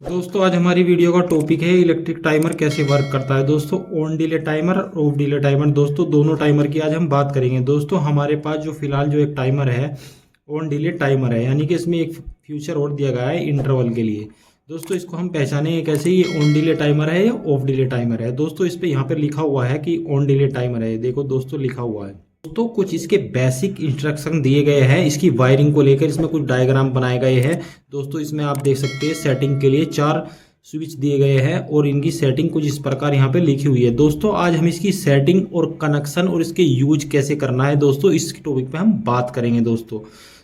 दोस्तों आज हमारी वीडियो का टॉपिक है इलेक्ट्रिक टाइमर कैसे वर्क करता है। दोस्तों ऑन डिले टाइमर और ऑफ डिले टाइमर, दोस्तों दोनों टाइमर की आज हम बात करेंगे। दोस्तों हमारे पास जो फिलहाल जो एक टाइमर है ऑन डिले टाइमर है, यानी कि इसमें एक फ्यूचर और दिया गया है इंटरवल के लिए। दोस्तों इसको हम पहचानेंगे कैसे, ये ऑन डिले टाइमर है या ऑफ डिले टाइमर है। दोस्तों इस पे यहाँ पे लिखा हुआ है कि ऑन डिले टाइमर है, देखो दोस्तों लिखा हुआ है। दोस्तों कुछ इसके बेसिक इंस्ट्रक्शन दिए गए हैं इसकी वायरिंग को लेकर, इसमें कुछ डायग्राम बनाए गए हैं। दोस्तों इसमें आप देख सकते हैं सेटिंग के लिए 4 स्विच दिए गए हैं और इनकी सेटिंग कुछ इस प्रकार यहाँ पे लिखी हुई है। दोस्तों आज हम इसकी सेटिंग और कनेक्शन और इसके यूज कैसे करना है, दोस्तों इस टॉपिक पे हम बात करेंगे।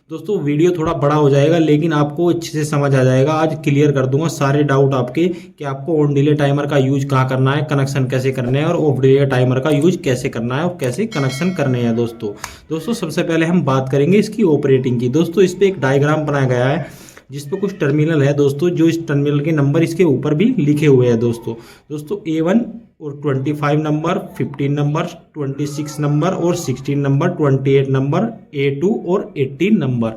दोस्तों वीडियो थोड़ा बड़ा हो जाएगा लेकिन आपको अच्छे से समझ आ जाएगा। आज क्लियर कर दूंगा सारे डाउट आपके कि आपको ऑन डिले टाइमर का यूज कहाँ करना है, कनेक्शन कैसे करने हैं और ऑफ डिले टाइमर का यूज कैसे करना है और कैसे कनेक्शन करने हैं। दोस्तों सबसे पहले हम बात करेंगे इसकी ऑपरेटिंग की। दोस्तों इस पे एक डायग्राम बनाया गया है जिस पे कुछ टर्मिनल है दोस्तों, जो इस टर्मिनल के नंबर इसके ऊपर भी लिखे हुए हैं। दोस्तों A1 और 25 नंबर, 15 नंबर, 26 नंबर और 16 नंबर, 28 नंबर, A2 और 18 नंबर।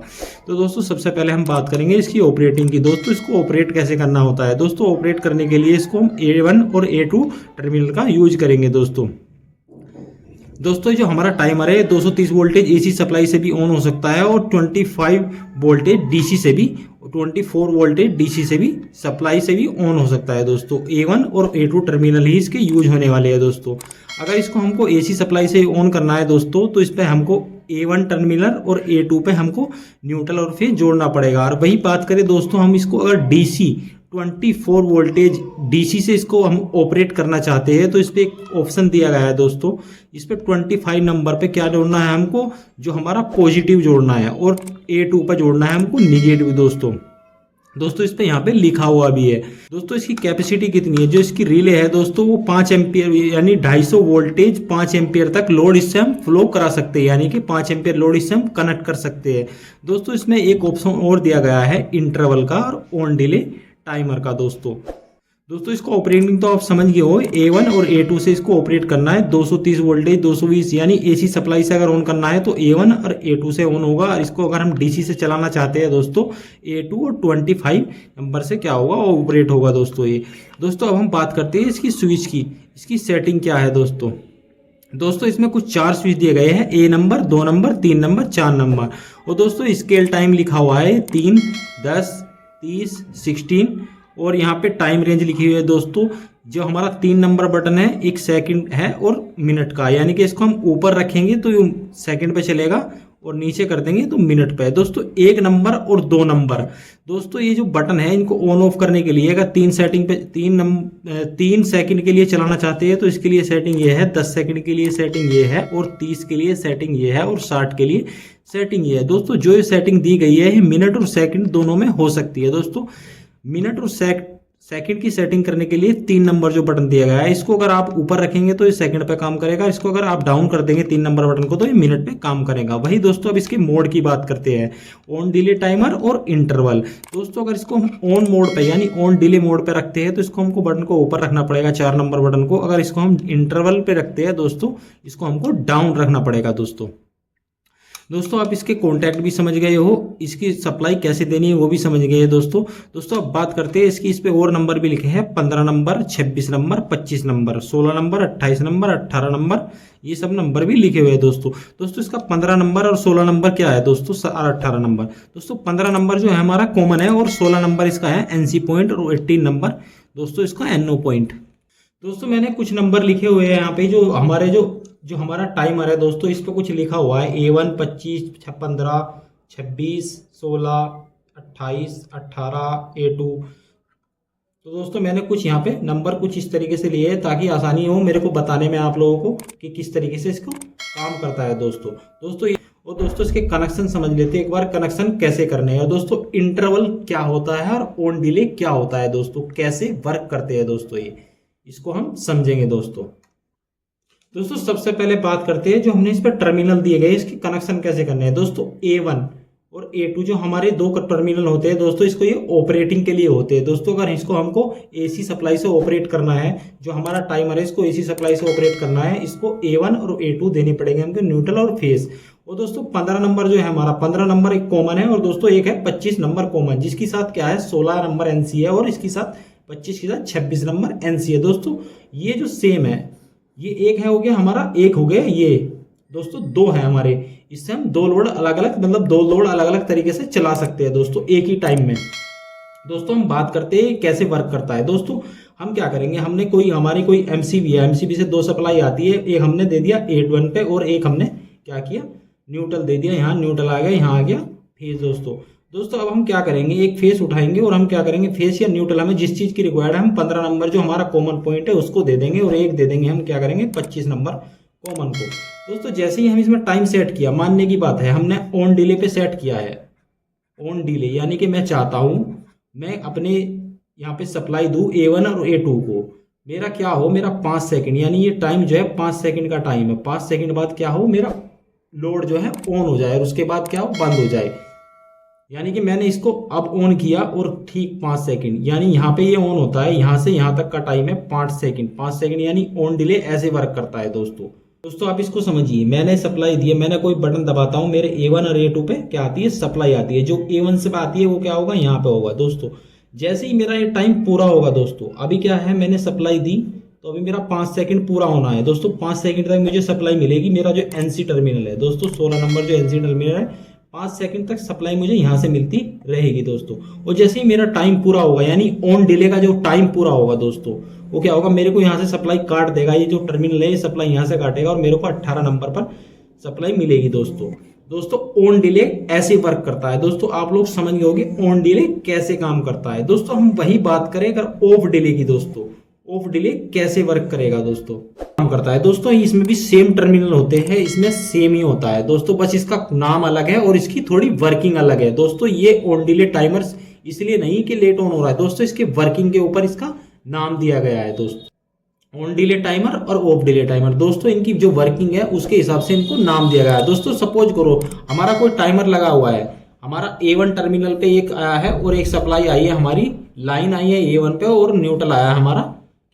तो दोस्तों सबसे पहले हम बात करेंगे इसकी ऑपरेटिंग की। दोस्तों इसको ऑपरेट कैसे करना होता है। दोस्तों ऑपरेट करने के लिए इसको हम A1 और A2 टर्मिनल का यूज करेंगे। दोस्तों जो हमारा टाइमर है 230 वोल्टेज एसी सप्लाई से भी ऑन हो सकता है और 25 वोल्टेज डीसी से भी, 24 वोल्टेज डीसी से भी सप्लाई से भी ऑन हो सकता है। दोस्तों A1 और A2 टर्मिनल ही इसके यूज होने वाले हैं। दोस्तों अगर इसको हमको एसी सप्लाई से ऑन करना है दोस्तों, तो इस पर हमको A1 टर्मिनल और A2 पे हमको न्यूट्रल और फेज जोड़ना पड़ेगा। और वही बात करें दोस्तों हम इसको अगर डीसी 24 वोल्टेज डीसी से इसको हम ऑपरेट करना चाहते हैं तो इस पे एक ऑप्शन दिया गया है। दोस्तों इस पे 25 नंबर पे क्या जोड़ना है हमको, जो हमारा पॉजिटिव जोड़ना है और A2 पे जोड़ना है हमको निगेटिव। दोस्तों इस पे यहाँ पे लिखा हुआ भी है। दोस्तों इसकी कैपेसिटी कितनी है, जो इसकी रिले है दोस्तों वो 5 एम्पियर यानी 250 वोल्टेज 5 एम्पियर तक लोड इससे हम फ्लो करा सकते हैं, यानी कि 5 एम्पियर लोड इससे हम कनेक्ट कर सकते हैं। दोस्तों इसमें एक ऑप्शन और दिया गया है इंटरवल का और ऑन डिले टाइमर का। दोस्तों इसको ऑपरेटिंग तो आप समझ गए हो, A1 और A2 से इसको ऑपरेट करना है। 230 वोल्टेज 220 यानी एसी सप्लाई से अगर ऑन करना है तो A1 और A2 से ऑन होगा। और इसको अगर हम डीसी से चलाना चाहते हैं दोस्तों A2 और 25 नंबर से क्या होगा ऑपरेट होगा। दोस्तों अब हम बात करते हैं इसकी स्विच की, इसकी सेटिंग क्या है। दोस्तों इसमें कुछ 4 स्विच दिए गए हैं, A number, 2 number, 3 number, 4 number. और दोस्तों स्केल टाइम लिखा हुआ है 3, 10, 30, 16 और यहाँ पे टाइम रेंज लिखी हुई है। दोस्तों जो हमारा 3 नंबर बटन है 1 सेकंड है और मिनट का, यानी कि इसको हम ऊपर रखेंगे तो ये सेकंड पे चलेगा और नीचे कर देंगे तो मिनट पे है। दोस्तों 1 नंबर और 2 नंबर, दोस्तों ये जो बटन है इनको ऑन ऑफ करने के लिए अगर 3 सेकंड के लिए चलाना चाहते हैं तो इसके लिए सेटिंग ये है, 10 सेकंड के लिए सेटिंग ये है और 30 के लिए सेटिंग ये है और 60 के लिए सेटिंग ये है। दोस्तों जो ये सेटिंग दी गई है मिनट और सेकंड दोनों में हो सकती है। दोस्तों मिनट और सेकंड की सेटिंग करने के लिए 3 नंबर जो बटन दिया गया है, इसको अगर आप ऊपर रखेंगे तो ये सेकंड पे काम करेगा, इसको अगर आप डाउन कर देंगे 3 नंबर बटन को तो ये मिनट पे काम करेगा। वही दोस्तों अब इसके मोड की बात करते हैं, ऑन डिले टाइमर और इंटरवल। दोस्तों अगर इसको हम ऑन मोड पे यानी ऑन डिले मोड पे रखते हैं तो इसको हमको बटन को ऊपर रखना पड़ेगा, 4 नंबर बटन को। अगर इसको हम इंटरवल पे रखते हैं दोस्तों, इसको हमको डाउन रखना पड़ेगा। दोस्तों आप इसके कॉन्टैक्ट भी समझ गए हो, इसकी सप्लाई कैसे देनी है वो भी समझ गए हैं। दोस्तों अब बात करते हैं इसकी, इस पे और नंबर भी लिखे हैं, 15 number, 26 number, 25 number, 16 number, 28 number, 18 number, ये सब नंबर भी लिखे हुए हैं। दोस्तों इसका 15 नंबर और 16 नंबर क्या है दोस्तों, 18 नंबर। दोस्तों 15 नंबर जो है हमारा कॉमन है और 16 नंबर इसका है एनसी पॉइंट और 18 नंबर दोस्तों इसका एनओ पॉइंट। दोस्तों मैंने कुछ नंबर लिखे हुए हैं यहाँ पे, जो हमारा टाइमर है दोस्तों इस पे कुछ लिखा हुआ है A1 25, 15, 26, 16, 28, 18, A2। तो दोस्तों मैंने कुछ यहाँ पे नंबर कुछ इस तरीके से लिए हैं ताकि आसानी हो मेरे को बताने में आप लोगों को कि किस तरीके से इसको काम करता है। दोस्तों इसके कनेक्शन समझ लेते हैं एक बार, कनेक्शन कैसे करने हैं। दोस्तों इंटरवल क्या होता है और ऑन डिले क्या होता है, दोस्तों कैसे वर्क करते हैं दोस्तों, ये इसको हम समझेंगे। दोस्तों सबसे पहले बात करते हैं जो हमने इस पर टर्मिनल दिए गए इसके कनेक्शन कैसे करने हैं। दोस्तों A1 और A2 जो हमारे 2 टर्मिनल होते हैं दोस्तों, इसको ये ऑपरेटिंग के लिए होते हैं। दोस्तों अगर इसको हमको एसी सप्लाई से ऑपरेट करना है, जो हमारा टाइमर है इसको एसी सप्लाई से ऑपरेट करना है, इसको A1 और A2 देने पड़ेंगे हमको न्यूट्रल और फेज। और दोस्तों 15 नंबर जो है हमारा 15 नंबर एक कॉमन है और दोस्तों एक है 25 नंबर कॉमन, जिसके साथ क्या है 16 नंबर एनसी है और इसके साथ 25 के साथ 26 नंबर एनसी है। दोस्तों ये जो सेम है, ये एक है हो गया हमारा, एक हो गया ये दोस्तों, दो है हमारे, इससे हम दो लोड अलग अलग मतलब दो लोड अलग अलग तरीके से चला सकते हैं दोस्तों एक ही टाइम में। दोस्तों हम बात करते हैं कैसे वर्क करता है। दोस्तों हम क्या करेंगे, हमने कोई हमारी कोई एमसीबी है, एमसीबी से दो सप्लाई आती है, एक हमने दे दिया 8-1 पे और एक हमने क्या किया न्यूट्रल दे दिया, यहाँ न्यूट्रल आ गया, यहाँ आ गया फेज। दोस्तों अब हम क्या करेंगे, एक फेस उठाएंगे और हम क्या करेंगे, फेस या न्यूट्रल हमें जिस चीज की रिक्वायर्ड है हम 15 नंबर जो हमारा कॉमन पॉइंट है उसको दे देंगे और एक दे देंगे हम क्या करेंगे 25 नंबर कॉमन को। दोस्तों जैसे ही हम इसमें टाइम सेट किया, मानने की बात है हमने ऑन डिले पे सेट किया है, ऑन डिले यानी कि मैं चाहता हूं मैं अपने यहाँ पे सप्लाई दूं A1 और A2 को, मेरा क्या हो, मेरा 5 सेकंड यानी ये टाइम जो है 5 सेकंड का टाइम है, 5 सेकंड बाद क्या हो मेरा लोड जो है ऑन हो जाए और उसके बाद क्या हो बंद हो जाए। यानी कि मैंने इसको अब ऑन किया और ठीक 5 सेकंड यानी यहाँ पे ये ऑन होता है, यहाँ से यहाँ तक का टाइम है 5 सेकंड, 5 सेकंड यानी ऑन डिले ऐसे वर्क करता है दोस्तों आप इसको समझिए। मैंने सप्लाई दी है, मैंने कोई बटन दबाता हूँ, मेरे A1 और A2 पे क्या आती है सप्लाई आती है, जो A1 से आती है वो क्या होगा यहाँ पे होगा। दोस्तों जैसे ही मेरा ये टाइम पूरा होगा, दोस्तों अभी क्या है मैंने सप्लाई दी तो अभी मेरा 5 सेकंड पूरा होना है। दोस्तों 5 सेकंड तक मुझे सप्लाई मिलेगी, मेरा जो एनसी टर्मिनल है दोस्तों 16 नंबर जो एनसी टर्मिनल है 5 सेकंड तक सप्लाई मुझे यहाँ से मिलती रहेगी दोस्तों। और जैसे ही मेरा टाइम पूरा होगा यानी ऑन डिले का जो टाइम पूरा होगा दोस्तों, वो क्या होगा मेरे को यहाँ से सप्लाई काट देगा, ये जो टर्मिनल है ये सप्लाई यहाँ से काटेगा और मेरे को 18 नंबर पर सप्लाई मिलेगी दोस्तों ऑन डिले ऐसे वर्क करता है। दोस्तों आप लोग समझ गए होंगे ऑन डिले कैसे काम करता है। दोस्तों हम वही बात करें अगर ऑफ डिले की, दोस्तों ऑफ डिले कैसे वर्क करेगा दोस्तों काम करता है। दोस्तों इसमें भी सेम टर्मिनल होते हैं, इसमें सेम ही होता है दोस्तों, बस इसका नाम अलग है और इसकी थोड़ी वर्किंग अलग है। दोस्तों ये ऑन डिले टाइमर्स इसलिए नहीं कि लेट ऑन हो रहा है दोस्तों, इसके वर्किंग के ऊपर इसका नाम दिया गया है दोस्तों, ऑन डिले टाइमर और ऑफ डिले टाइमर। दोस्तों इनकी जो वर्किंग है उसके हिसाब से इनको नाम दिया गया है। दोस्तों सपोज करो हमारा कोई टाइमर लगा हुआ है, हमारा A1 टर्मिनल पे एक आया है और एक सप्लाई आई है, हमारी लाइन आई है A1 पे और न्यूट्रल आया है हमारा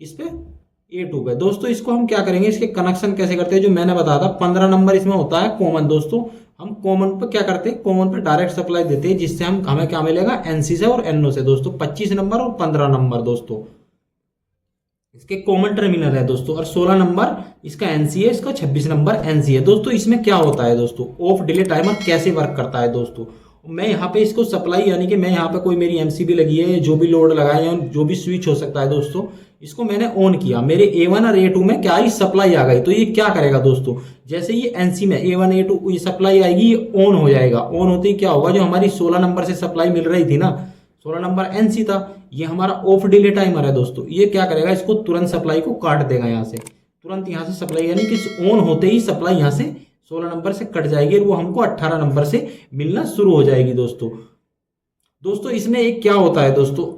किस पे A2 पे। दोस्तों इसको हम क्या करेंगे, इसके कनेक्शन कैसे करते हैं जो मैंने बताया था, 15 नंबर इसमें होता है कॉमन। दोस्तों हम कॉमन पे क्या करते हैं, कॉमन पे डायरेक्ट सप्लाई देते हैं, जिससे हमें क्या मिलेगा NC से और NO से। दोस्तों 25 नंबर और 15 नंबर दोस्तों इसके कॉमन टर्मिनल है दोस्तों, और 16 नंबर इसका एनसी है, इसका 26 नंबर एनसी है। दोस्तों इसमें क्या होता है दोस्तों, ऑफ डिले टाइमर कैसे वर्क करता है दोस्तों, मैं यहाँ पे इसको सप्लाई यानी कि मैं यहाँ पे कोई मेरी एमसीबी लगी है, जो भी लोड लगा है या जो भी स्विच हो सकता है दोस्तों, इसको मैंने ऑन किया, मेरे A1 और A2 में क्या आई सप्लाई आ गई, तो ये क्या करेगा दोस्तों, जैसे ये एनसी में A1 A2 ये सप्लाई आएगी ये ऑन हो जाएगा। ऑन होते ही क्या होगा, जो हमारी 16 नंबर से सप्लाई मिल रही थी ना, 16 नंबर एनसी था, ये हमारा ऑफ डिले टाइमर है दोस्तों, ये क्या करेगा, इसको तुरंत सप्लाई को काट देगा यहाँ से, तुरंत यहाँ से सप्लाई यानी कि ऑन होते ही सप्लाई यहाँ से 16 नंबर से कट जाएगी और वो हमको 18 नंबर से मिलना शुरू हो जाएगी दोस्तों इसमें एक क्या होता है दोस्तों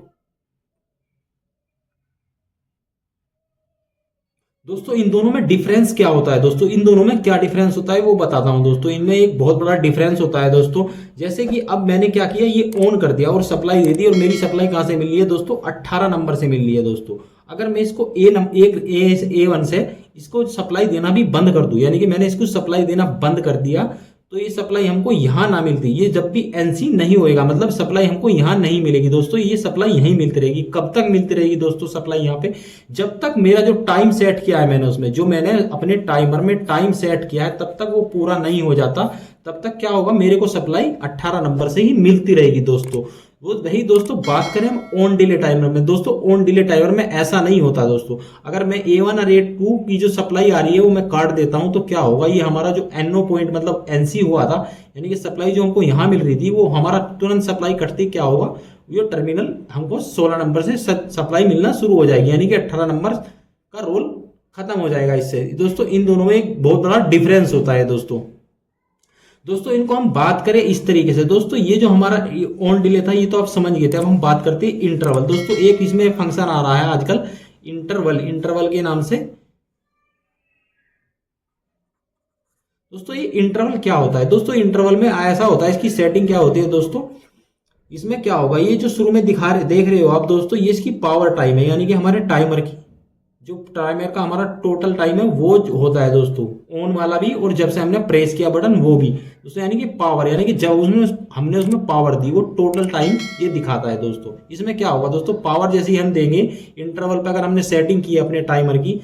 इन दोनों में डिफरेंस क्या होता है दोस्तों, इन दोनों में क्या डिफरेंस होता है वो बताता हूं दोस्तों। इनमें एक बहुत बड़ा डिफरेंस होता है दोस्तों, जैसे कि अब मैंने क्या किया, ये ऑन कर दिया और सप्लाई दे दी, और मेरी सप्लाई कहां से मिल रही है दोस्तों, 18 नंबर से मिल रही है दोस्तों। अगर मैं इसको A1 से इसको सप्लाई देना भी बंद कर दूं, यानी कि मैंने इसको सप्लाई देना बंद कर दिया, तो ये सप्लाई हमको यहां ना मिलती, ये जब भी एनसी नहीं होएगा मतलब सप्लाई हमको यहां नहीं मिलेगी दोस्तों, ये सप्लाई यहीं मिलती रहेगी। कब तक मिलती रहेगी दोस्तों सप्लाई यहां पे, जब तक मेरा जो टाइम सेट किया है मैंने उसमें, जो मैंने अपने टाइमर में टाइम सेट किया है तब तक वो पूरा नहीं हो जाता, तब तक क्या होगा, मेरे को सप्लाई 18 नंबर से ही मिलती रहेगी दोस्तों। वो वही दोस्तों बात करें हम ऑन डिले टाइमर में, दोस्तों ऑन डिले टाइमर में ऐसा नहीं होता दोस्तों। अगर मैं A1 और A2 की जो सप्लाई आ रही है वो मैं काट देता हूं, तो क्या होगा, ये हमारा जो NO पॉइंट मतलब एनसी हुआ था, यानी कि सप्लाई जो हमको यहां मिल रही थी, वो हमारा तुरंत सप्लाई कटती क्या होगा, ये टर्मिनल हमको 16 नंबर से सप्लाई मिलना शुरू हो जाएगी, यानी कि 18 नंबर का रोल खत्म हो जाएगा इससे। दोस्तों इन दोनों में एक बहुत बड़ा डिफरेंस होता है दोस्तों इनको हम बात करें इस तरीके से दोस्तों, ये जो हमारा ऑन डिले था ये तो आप समझ गए थे। अब हम बात करते हैं इंटरवल। दोस्तों एक इसमें फंक्शन आ रहा है आजकल इंटरवल के नाम से। दोस्तों ये इंटरवल क्या होता है दोस्तों, इंटरवल में ऐसा होता है, इसकी सेटिंग क्या होती है दोस्तों, इसमें क्या होगा, ये जो शुरू में देख रहे हो आप दोस्तों, ये इसकी पावर टाइम है, यानी कि हमारे टाइमर की जो टाइमर का हमारा टोटल टाइम है वो होता है दोस्तों, ऑन वाला भी और जब से हमने प्रेस किया बटन वो भी दोस्तों, यानी कि पावर, यानी कि जब हमने उसमें पावर दी वो टोटल टाइम ये दिखाता है दोस्तों। इसमें क्या होगा दोस्तों, पावर जैसे ही हम देंगे इंटरवल पे, अगर हमने सेटिंग की अपने टाइमर की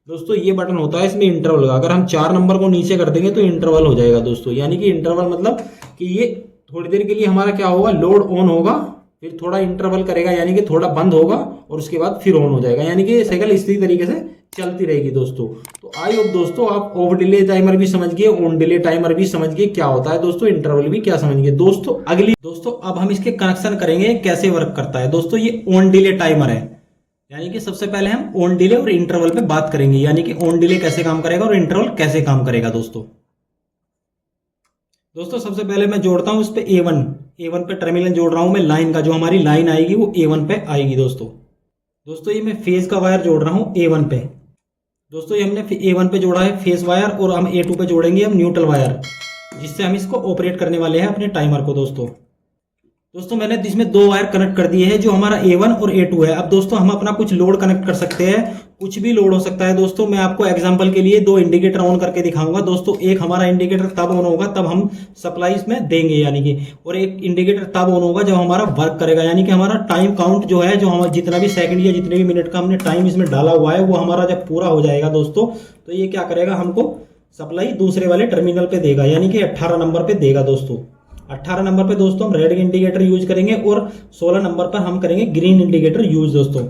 दोस्तों, ये बटन होता है इसमें इंटरवल का, अगर हम 4 नंबर को नीचे कर देंगे तो इंटरवल हो जाएगा दोस्तों। यानी कि इंटरवल मतलब कि ये थोड़ी देर के लिए हमारा क्या होगा, लोड ऑन होगा, फिर थोड़ा इंटरवल करेगा यानी कि थोड़ा बंद होगा और उसके बाद फिर ऑन हो जाएगा, यानी कि साइकिल इसी तरीके से चलती रहेगी दोस्तों। तो आई होप दोस्तों आप ऑफ डिले टाइमर भी समझ गए, ऑन डिले टाइमर भी समझ गए क्या होता है दोस्तों, इंटरवल भी क्या समझ गए दोस्तों। दोस्तों अब हम इसके कनेक्शन करेंगे कैसे वर्क करता है दोस्तों। ये ऑन डिले टाइमर है, यानी कि सबसे पहले हम ऑन डिले और इंटरवल पे बात करेंगे, यानी कि ऑन डिले कैसे काम करेगा और इंटरवल कैसे काम करेगा दोस्तों। सबसे पहले मैं जोड़ता हूं इस पे A1 पे टर्मिनल जोड़ रहा हूं मैं, लाइन का जो हमारी लाइन आएगी वो A1 पे आएगी दोस्तों। ये मैं फेज का वायर जोड़ रहा हूं A1 पे दोस्तों। ये हमने A1 पे जोड़ा है फेज वायर, और हम A2 पे जोड़ेंगे हम न्यूट्रल वायर, जिससे हम इसको ऑपरेट करने वाले हैं अपने टाइमर को दोस्तों मैंने इसमें 2 वायर कनेक्ट कर दिए हैं जो हमारा A1 और A2 है। अब दोस्तों हम अपना कुछ लोड कनेक्ट कर सकते हैं, कुछ भी लोड हो सकता है दोस्तों। मैं आपको एग्जांपल के लिए 2 इंडिकेटर ऑन करके दिखाऊंगा दोस्तों। एक हमारा इंडिकेटर तब ऑन होगा तब हम सप्लाई इसमें देंगे यानी कि, और एक इंडिकेटर तब ऑन होगा जब हमारा वर्क करेगा, यानी कि हमारा टाइम काउंट जो है, जो हमारा जितना भी सेकंड या जितने भी मिनट का हमने टाइम इसमें डाला हुआ है, वो हमारा जब पूरा हो जाएगा दोस्तों, तो ये क्या करेगा, हमको सप्लाई दूसरे वाले टर्मिनल पे देगा, यानी कि 18 नंबर पे देगा दोस्तों। 18 नंबर पे दोस्तों हम रेड इंडिकेटर यूज करेंगे और 16 नंबर पर हम करेंगे ग्रीन इंडिकेटर यूज दोस्तों।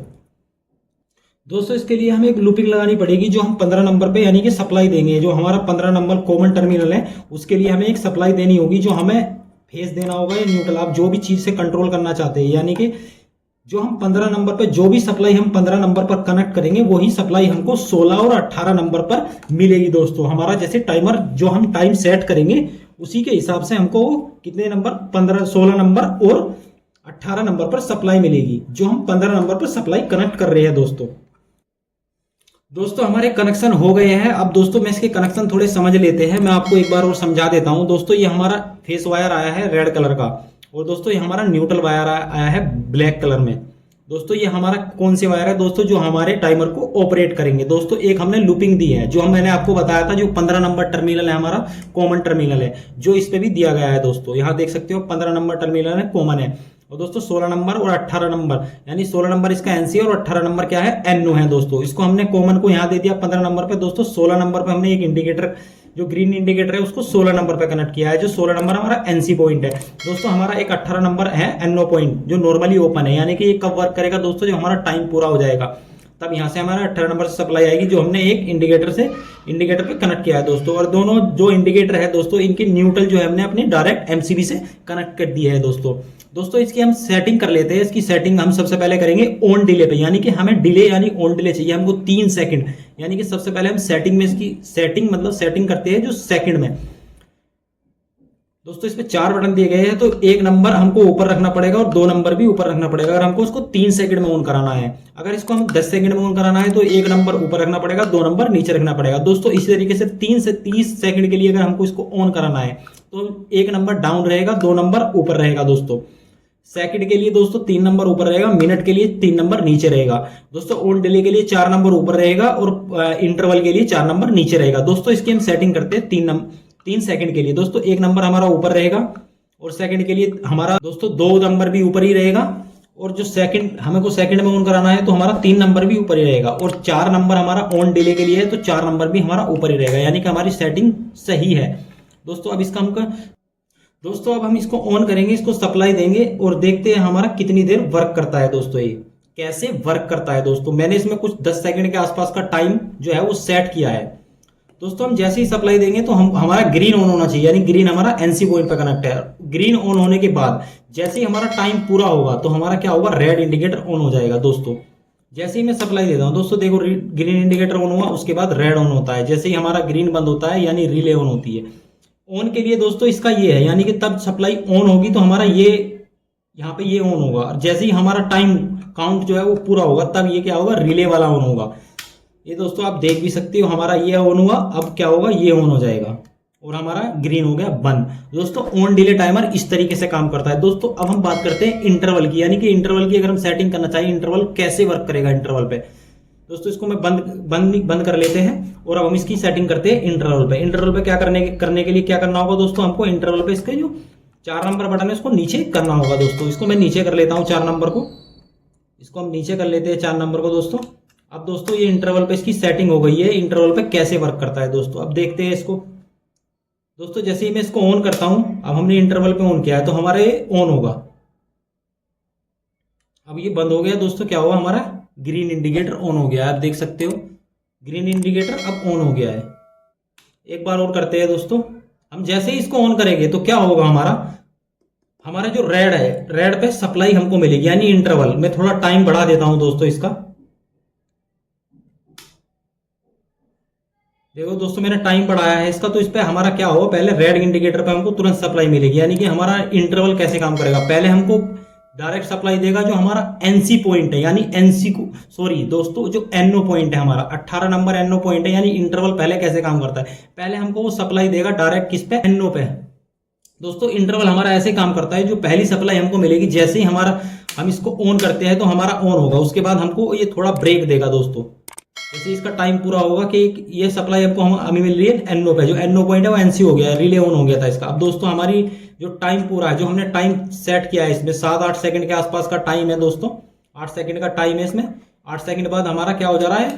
इसके लिए हमें एक लूपिंग लगानी पड़ेगी, जो हम 15 नंबर पे यानी कि सप्लाई देंगे, जो हमारा 15 नंबर कॉमन टर्मिनल है उसके लिए हमें एक सप्लाई देनी होगी, जो हमें फेज देना होगा या न्यूट्रल, आप जो भी चीज से कंट्रोल करना चाहते हैं, यानी कि जो हम 15 नंबर पे जो भी सप्लाई हम 15 नंबर पर कनेक्ट करेंगे वही सप्लाई हमको 16 और 18 नंबर पर मिलेगी दोस्तों। हमारा जैसे टाइमर जो हम टाइम सेट करेंगे उसी के हिसाब से हमको कितने नंबर, 15, 16 नंबर और 18 नंबर पर सप्लाई मिलेगी, जो हम 15 नंबर पर सप्लाई कनेक्ट कर रहे हैं दोस्तों हमारे कनेक्शन हो गए हैं। अब दोस्तों मैं इसके कनेक्शन थोड़े समझ लेते हैं, मैं आपको एक बार और समझा देता हूं दोस्तों। ये हमारा फेस वायर आया है रेड कलर का, और दोस्तों ये हमारा न्यूट्रल वायर आया है ब्लैक कलर में दोस्तों। ये हमारा कौन से वायर है दोस्तों, जो हमारे टाइमर को ऑपरेट करेंगे दोस्तों। एक हमने लूपिंग दी है, जो मैंने आपको बताया था, जो 15 नंबर टर्मिनल है हमारा कॉमन टर्मिनल है, जो इस पे भी दिया गया है दोस्तों। यहाँ देख सकते हो 15 नंबर टर्मिनल है, कॉमन है, और दोस्तों 16 नंबर और 18 नंबर, यानी 16 नंबर इसका एनसी और 18 नंबर क्या है, एनओ है दोस्तों। इसको हमने कॉमन को यहाँ दे दिया 15 नंबर पे दोस्तों। 16 नंबर पे हमने एक इंडिकेटर, जो ग्रीन इंडिकेटर है, उसको 16 नंबर पे कनेक्ट किया है, जो 16 नंबर हमारा एनसी पॉइंट है दोस्तों। हमारा एक 18 नंबर है एनओ पॉइंट, जो नॉर्मली ओपन है, यानी कि ये कब वर्क करेगा दोस्तों, जो हमारा टाइम पूरा हो जाएगा तब यहाँ से हमारा 18 नंबर से सप्लाई आएगी, जो हमने एक इंडिकेटर पे कनेक्ट किया है दोस्तों। और दोनों जो इंडिकेटर है दोस्तों, इनके न्यूट्रल जो है हमने अपने डायरेक्ट एमसीबी से कनेक्ट कर दिया है दोस्तों इसकी हम सेटिंग कर लेते हैं। इसकी सेटिंग हम सबसे पहले करेंगे ऑन डिले पे, यानी कि हमें डिले यानी ऑन डिले चाहिए हमको 3 सेकंड, यानी कि सबसे पहले हम सेटिंग में इसकी सेटिंग करते हैं जो सेकंड में दोस्तों। इस पे 4 बटन दिए गए हैं, तो 1 नंबर हमको ऊपर रखना पड़ेगा और 2 नंबर भी ऊपर रखना पड़ेगा, अगर हमको उसको 3 सेकंड में ऑन कराना है। अगर इसको हम 10 सेकंड में ऑन कराना है तो 1 नंबर ऊपर रखना पड़ेगा, 2 नंबर नीचे रखना पड़ेगा दोस्तों। इसी तरीके से 3 से 30 सेकंड के लिए अगर हमको इसको ऑन कराना है तो 1 नंबर डाउन रहेगा, 2 नंबर ऊपर रहेगा दोस्तों। सेकंड के लिए दोस्तों 3 नंबर ऊपर रहेगा, मिनट के लिए 3 नंबर नीचे रहेगा दोस्तों। ऑन डिले के लिए 4 नंबर ऊपर रहेगा और इंटरवल के लिए 4 नंबर नीचे रहेगा दोस्तों। इसकी हम सेटिंग करते हैं 3 सेकंड के लिए दोस्तों। 1 नंबर हमारा ऊपर रहेगा और सेकंड के लिए हमारा दोस्तों 2 नंबर भी ऊपर ही रहेगा, और जो सेकंड हमें को सेकंड में ऑन कराना है तो हमारा 3 नंबर भी ऊपर ही रहेगा, और 4 नंबर हमारा ऑन डिले के लिए है तो 4 नंबर भी हमारा ऊपर ही रहेगा, यानी कि हमारी सेटिंग सही है दोस्तों। अब हम इसको ऑन करेंगे, इसको सप्लाई देंगे और देखते हैं हमारा कितनी देर वर्क करता है दोस्तों। ये कैसे वर्क करता है दोस्तों, मैंने इसमें कुछ 10 सेकंड के आसपास का टाइम जो है वो सेट किया है दोस्तों। हम जैसे ही सप्लाई देंगे तो हमारा ग्रीन ऑन होना चाहिए, यानी ग्रीन हमारा एनसी पॉइंट पे कनेक्ट है। ग्रीन ऑन होने के बाद जैसे ही हमारा टाइम पूरा होगा तो हमारा क्या होगा, रेड इंडिकेटर ऑन हो जाएगा दोस्तों। जैसे ही मैं सप्लाई देता हूं दोस्तों, देखो ग्रीन इंडिकेटर ऑन हुआ, उसके बाद रेड ऑन होता है। जैसे ही हमारा ग्रीन बंद होता है यानी रिले ऑन होती है। ऑन के लिए दोस्तों इसका ये है, यानी कि तब सप्लाई ऑन होगी तो हमारा ये यहाँ पे ये ऑन होगा, और जैसे ही हमारा टाइम काउंट जो है वो पूरा होगा तब ये क्या होगा, रिले वाला ऑन होगा। ये दोस्तों आप देख भी सकते हो, हमारा ये ऑन हुआ, अब क्या होगा, ये ऑन हो जाएगा और हमारा ग्रीन हो गया बंद दोस्तों। ऑन डिले टाइमर इस तरीके से काम करता है दोस्तों। अब हम बात करते हैं इंटरवल की, यानी कि इंटरवल की अगर हम सेटिंग करना चाहिए, इंटरवल कैसे वर्क करेगा इंटरवल पे दोस्तों इसको मैं बंद कर लेते हैं और अब हम इसकी सेटिंग करते हैं इंटरवल पे। इंटरवल पे क्या करने के लिए क्या करना होगा दोस्तों, हमको इंटरवल पे इसके जो 4 नंबर बटन है उसको नीचे करना होगा दोस्तों। इसको मैं नीचे कर लेता हूँ 4 नंबर को, इसको हम नीचे कर लेते हैं 4 नंबर को दोस्तों। अब दोस्तों ये इंटरवल पे इसकी सेटिंग हो गई है, इंटरवल पे कैसे वर्क करता है दोस्तों अब देखते हैं इसको। दोस्तों जैसे ही मैं इसको ऑन करता हूं, अब हमने इंटरवल पे ऑन किया है तो हमारे ऑन होगा। अब ये बंद हो गया दोस्तों, क्या हुआ, हमारा ग्रीन इंडिकेटर ऑन हो गया है। आप देख सकते हो ग्रीन इंडिकेटर अब ऑन हो गया है। एक बार और करते हैं दोस्तों, हम जैसे ही इसको ऑन करेंगे तो क्या होगा, हमारा जो रेड है, रेड पे सप्लाई हमको मिलेगी यानी इंटरवल। मैं थोड़ा टाइम बढ़ा देता हूं दोस्तों इसका। देखो दोस्तों मैंने टाइम बढ़ाया है इसका, तो इस पे हमारा क्या होगा, पहले रेड इंडिकेटर पे हमको तुरंत सप्लाई मिलेगी। यानी कि हमारा इंटरवल कैसे काम करेगा, पहले हमको डायरेक्ट सप्लाई देगा जो हमारा एनसी पॉइंट है, यानी एनसी को सॉरी दोस्तों जो एनओ पॉइंट है हमारा 18 नंबर एनओ पॉइंट है। यानी इंटरवल पहले कैसे काम करता है, पहले हमको वो सप्लाई देगा डायरेक्ट किस पे, एनओ पे। दोस्तों इंटरवल हमारा ऐसे काम करता है, जो पहली सप्लाई हमको मिलेगी जैसे ही हम इसको ऑन करते हैं तो हमारा ऑन होगा, उसके बाद हमको ये थोड़ा ब्रेक देगा दोस्तों। जैसे इसका टाइम पूरा होगा कि ये सप्लाई आपको हमें मिल रही है एनओ पे, जो एनओ पॉइंट है वो एनसी हो गया है, रिले ऑन हो गया था इसका। अब दोस्तों हमारी जो टाइम पूरा है, जो हमने टाइम सेट किया है इसमें 7-8 सेकंड के आसपास का टाइम है दोस्तों, 8 सेकंड का टाइम है इसमें। 8 सेकंड बाद हमारा क्या हो जा रहा है,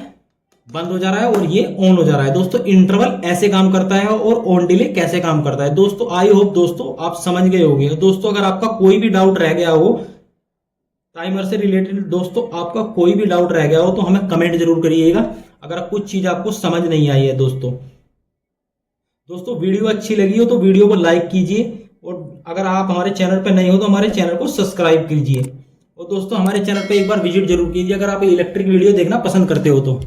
बंद हो जा रहा है और ये ऑन हो जा रहा है। दोस्तों इंटरवल ऐसे काम करता है और ऑन डिले कैसे काम करता है दोस्तों, आई होप दोस्तों आप समझ गए होंगे। दोस्तों अगर आपका कोई भी डाउट रह गया हो टाइमर से रिलेटेड, दोस्तों आपका कोई भी डाउट रह गया हो तो हमें कमेंट जरूर करिएगा, अगर कुछ चीज आपको समझ नहीं आई है दोस्तों। वीडियो अच्छी लगी हो तो वीडियो को लाइक कीजिए, और अगर आप हमारे चैनल पर नहीं हो तो हमारे चैनल को सब्सक्राइब कीजिए। और दोस्तों हमारे चैनल पर एक बार विजिट जरूर कीजिए अगर आप इलेक्ट्रिक वीडियो देखना पसंद करते हो तो।